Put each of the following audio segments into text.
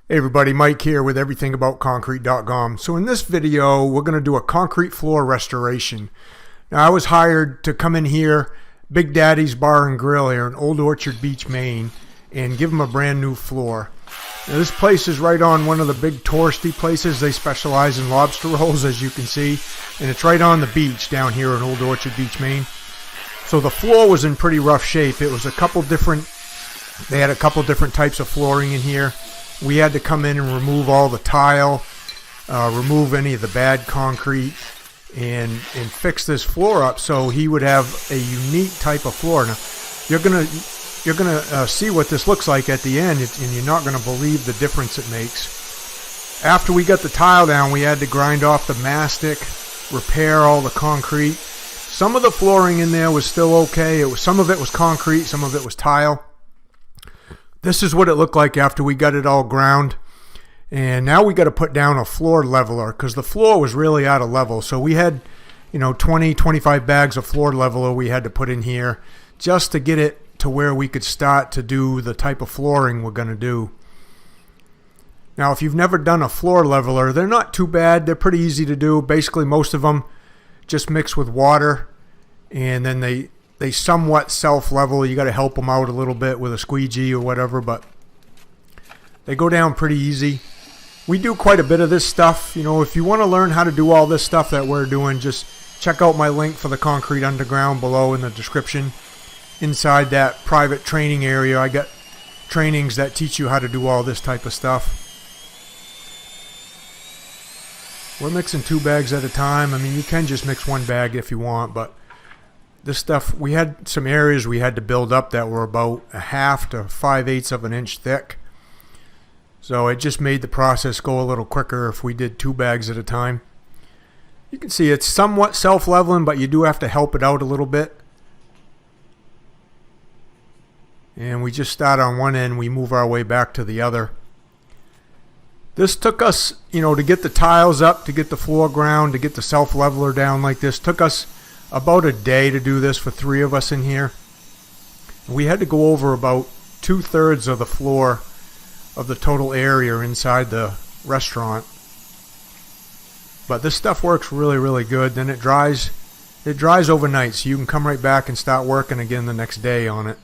Hey everybody, Mike here with everythingaboutconcrete.com. So in this video, we're going to do a concrete floor restoration. Now I was hired to come in here, Big Daddy's Bar and Grill here in Old Orchard Beach, Maine, and give them a brand new floor. Now this place is right on one of the big touristy places. They specialize in lobster rolls, as you can see, and it's right on the beach down here in Old Orchard Beach, Maine. So the floor was in pretty rough shape. It was they had a couple different types of flooring in here. We had to come in and remove all the tile, remove any of the bad concrete, and fix this floor up so he would have a unique type of floor. Now, you're gonna see what this looks like at the end, and you're not gonna believe the difference it makes. After we got the tile down, we had to grind off the mastic, repair all the concrete. Some of the flooring in there was still okay. Some of it was concrete, some of it was tile. This is what it looked like after we got it all ground. And now we got to put down a floor leveler because the floor was really out of level. So we had, 20, 25 bags of floor leveler we had to put in here just to get it to where we could start to do the type of flooring we're going to do. Now, if you've never done a floor leveler, they're not too bad. They're pretty easy to do. Basically, most of them just mix with water, and then they somewhat self-level. You got to help them out a little bit with a squeegee or whatever, but they go down pretty easy. We do quite a bit of this stuff. If you want to learn how to do all this stuff that we're doing, just check out my link for the Concrete Underground below in the description. Inside that private training area, I got trainings that teach you how to do all this type of stuff. We're mixing 2 bags at a time. I mean, you can just mix 1 bag if you want, but this stuff, we had some areas we had to build up that were about 1/2 to 5/8 of an inch thick. So it just made the process go a little quicker if we did 2 bags at a time. You can see it's somewhat self-leveling, but you do have to help it out a little bit. And we just start on one end, we move our way back to the other. This took us, to get the tiles up, to get the floor ground, to get the self-leveler down like this, took us about a day to do this for 3 of us in here. We had to go over about 2/3 of the floor of the total area inside the restaurant. But this stuff works really, really good. Then it dries overnight, so you can come right back and start working again the next day on it.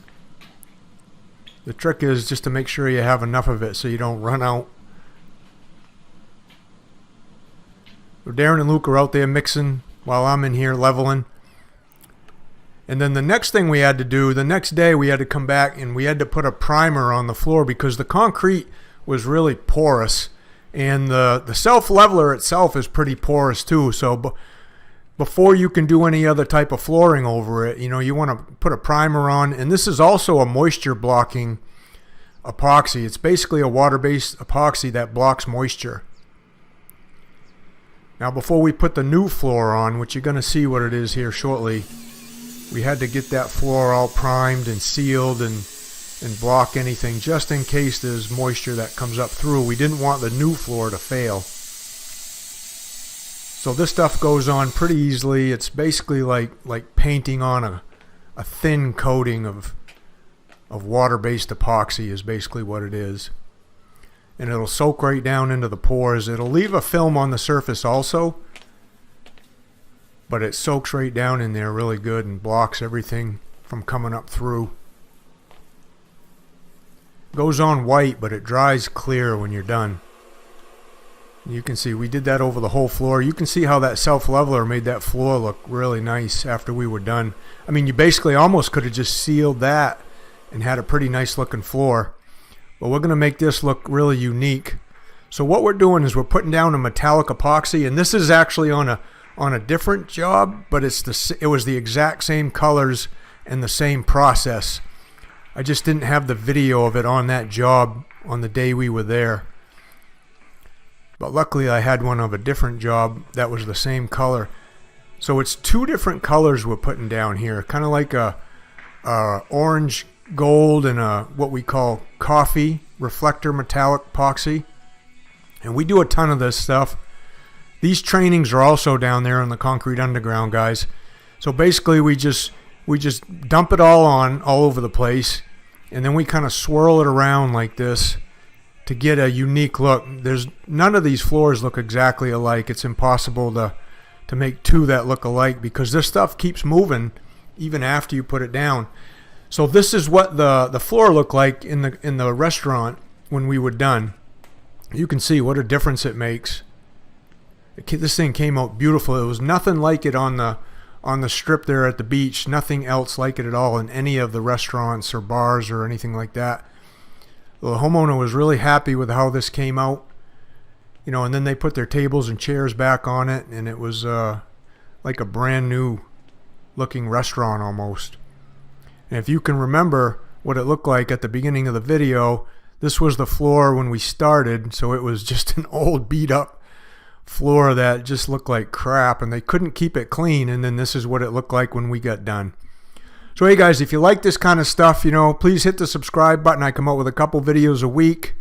The trick is just to make sure you have enough of it so you don't run out. So Darren and Luke are out there mixing while I'm in here leveling. And then the next thing we had to do, the next day we had to come back and we had to put a primer on the floor because the concrete was really porous. And the self-leveler itself is pretty porous too. So before you can do any other type of flooring over it, you want to put a primer on. And this is also a moisture blocking epoxy. It's basically a water-based epoxy that blocks moisture. Now before we put the new floor on, which you're going to see what it is here shortly, we had to get that floor all primed and sealed and block anything just in case there's moisture that comes up through. We didn't want the new floor to fail. So this stuff goes on pretty easily. It's basically like painting on a thin coating of water-based epoxy is basically what it is. And it'll soak right down into the pores. It'll leave a film on the surface also, but it soaks right down in there really good and blocks everything from coming up through. Goes on white, but it dries clear when you're done. You can see we did that over the whole floor. You can see how that self-leveler made that floor look really nice after we were done. I mean, you basically almost could have just sealed that and had a pretty nice looking floor. But we're going to make this look really unique. So what we're doing is we're putting down a metallic epoxy, and this is actually on a different job, but it was the exact same colors and the same process. I just didn't have the video of it on that job on the day we were there. But luckily I had one of a different job that was the same color. So it's 2 different colors we're putting down here, kind of like a orange gold and a what we call coffee reflector metallic epoxy. And we do a ton of this stuff. These trainings are also down there on the Concrete Underground, guys. So basically we just dump it all over the place, and then we kind of swirl it around like this to get a unique look. There's none of these floors look exactly alike. It's impossible to make two that look alike because this stuff keeps moving even after you put it down. So this is what the floor looked like in the restaurant when we were done. You can see what a difference it makes. This thing came out beautiful. It was nothing like it on the strip there at the beach. Nothing else like it at all in any of the restaurants or bars or anything like that. The homeowner was really happy with how this came out. You know, and then they put their tables and chairs back on it, and it was like a brand new looking restaurant almost. And if you can remember what it looked like at the beginning of the video, this was the floor when we started, so it was just an old beat up floor that just looked like crap, and they couldn't keep it clean, and then this is what it looked like when we got done. So hey guys, if you like this kind of stuff, you know, please hit the subscribe button. I come out with a couple videos a week.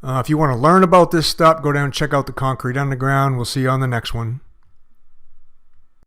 If you want to learn about this stuff, go down and check out the Concrete Underground. We'll see you on the next one.